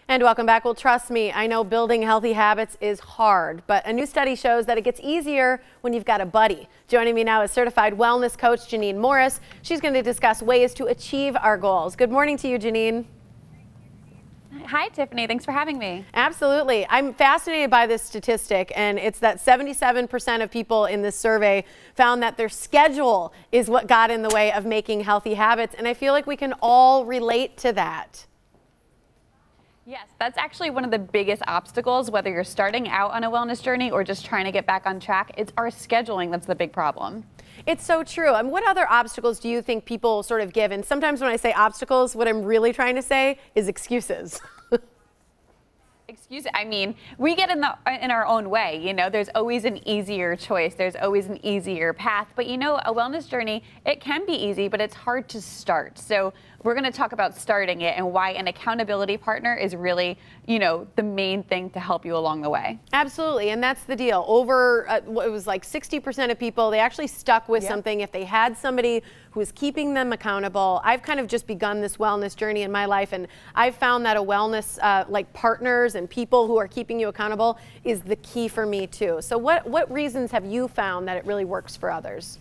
And welcome back. Well, trust me, I know building healthy habits is hard, but a new study shows that it gets easier when you've got a buddy. Joining me now is certified wellness coach Jeannine Morris. She's going to discuss ways to achieve our goals. Good morning to you, Jeannine. Hi, Tiffany. Thanks for having me. Absolutely. I'm fascinated by this statistic, and it's that 77% of people in this survey found that their schedule is what got in the way of making healthy habits, and I feel like we can all relate to that. Yes, that's actually one of the biggest obstacles, whether you're starting out on a wellness journey or just trying to get back on track. It's our scheduling that's the big problem. It's so true. I mean, what other obstacles do you think people sort of give? And sometimes when I say obstacles, what I'm really trying to say is excuses. I mean, we get in our own way. You know, there's always an easier choice. There's always an easier path. But you know, a wellness journey, it can be easy, but it's hard to start. So we're going to talk about starting it and why an accountability partner is really, you know, the main thing to help you along the way. Absolutely. And that's the deal. Over, it was like 60% of people, they actually stuck with something if they had somebody who was keeping them accountable. I've kind of just begun this wellness journey in my life, and I've found that a wellness like partners and people who are keeping you accountable is the key for me too. So what reasons have you found that it really works for others?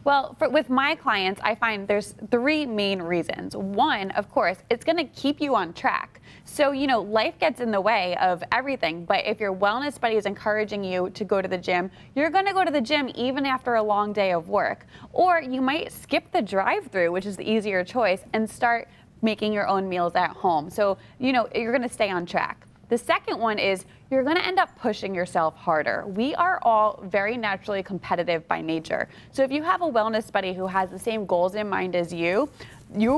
Well, with my clients, I find there's three main reasons. One, of course, it's going to keep you on track. So, you know, life gets in the way of everything, but if your wellness buddy is encouraging you to go to the gym, you're going to go to the gym even after a long day of work. Or you might skip the drive-through, which is the easier choice, and start making your own meals at home. So, you know, you're going to stay on track. The second one is you're going to end up pushing yourself harder. We are all very naturally competitive by nature. So if you have a wellness buddy who has the same goals in mind as you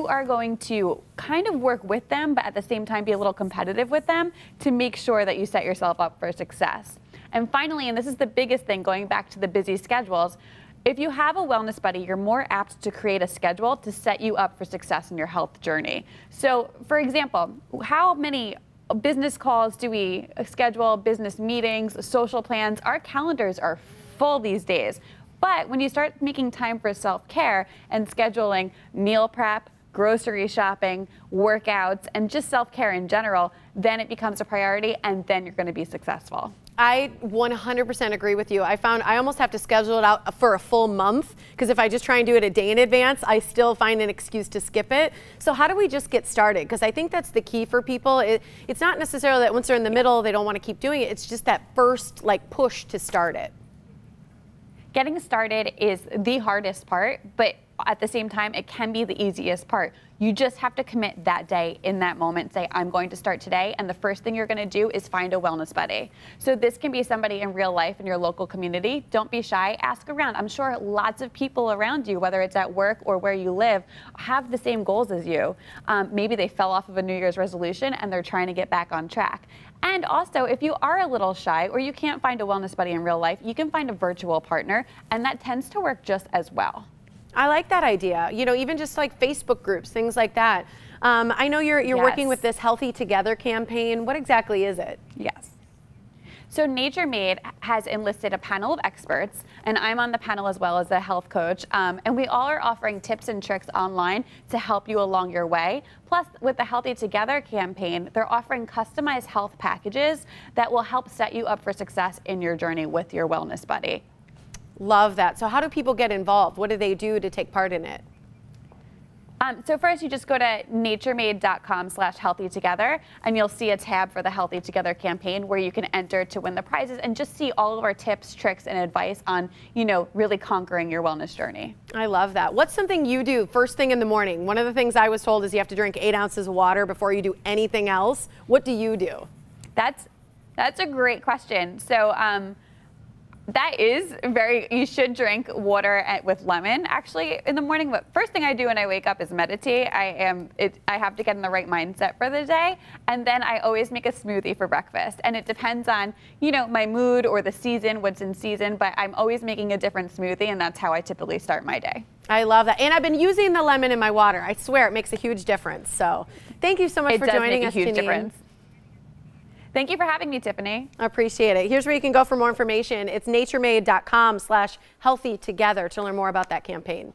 are going to kind of work with them, but at the same time be a little competitive with them to make sure that you set yourself up for success. And finally, and this is the biggest thing, going back to the busy schedules, if you have a wellness buddy, you're more apt to create a schedule to set you up for success in your health journey. So for example, how many business calls do we schedule, business meetings, social plans? Our calendars are full these days. But when you start making time for self-care and scheduling meal prep, grocery shopping, workouts, and just self-care in general, then it becomes a priority, and then you're going to be successful. I 100% agree with you. I found I almost have to schedule it out for a full month, because if I just try and do it a day in advance, I still find an excuse to skip it. So how do we just get started? Because I think that's the key for people. It's not necessarily that once they're in the middle, they don't want to keep doing it. It's just that first push to start it. Getting started is the hardest part, but at the same time, it can be the easiest part. You just have to commit that day in that moment. Say, I'm going to start today, and the first thing you're going to do is find a wellness buddy. So this can be somebody in real life in your local community. Don't be shy. Ask around. I'm sure lots of people around you, whether it's at work or where you live, have the same goals as you. Maybe they fell off of a New Year's resolution and they're trying to get back on track. And also, if you are a little shy or you can't find a wellness buddy in real life, you can find a virtual partner, and that tends to work just as well. I like that idea. You know, even just like Facebook groups, things like that. I know you're working with this Healthy Together campaign. What exactly is it? Yes. So Nature Made has enlisted a panel of experts, and I'm on the panel as well as a health coach, and we all are offering tips and tricks online to help you along your way. Plus, with the Healthy Together campaign, they're offering customized health packages that will help set you up for success in your journey with your wellness buddy. Love that. So how do people get involved? What do they do to take part in it? So first, you just go to naturemade.com/healthytogether, and you'll see a tab for the Healthy Together campaign where you can enter to win the prizes and just see all of our tips, tricks, and advice on, you know, really conquering your wellness journey. I love that. What's something you do first thing in the morning? One of the things I was told is you have to drink 8 ounces of water before you do anything else. What do you do? That's a great question. So, that is you should drink water with lemon actually in the morning. But first thing I do when I wake up is meditate. I have to get in the right mindset for the day. And then I always make a smoothie for breakfast. And it depends on, you know, my mood or the season, what's in season, but I'm always making a different smoothie, and that's how I typically start my day. I love that. And I've been using the lemon in my water. I swear it makes a huge difference. So thank you so much for joining us, Jeannine. Difference. Thank you for having me, Tiffany. I appreciate it. Here's where you can go for more information. It's naturemade.com/healthytogether to learn more about that campaign.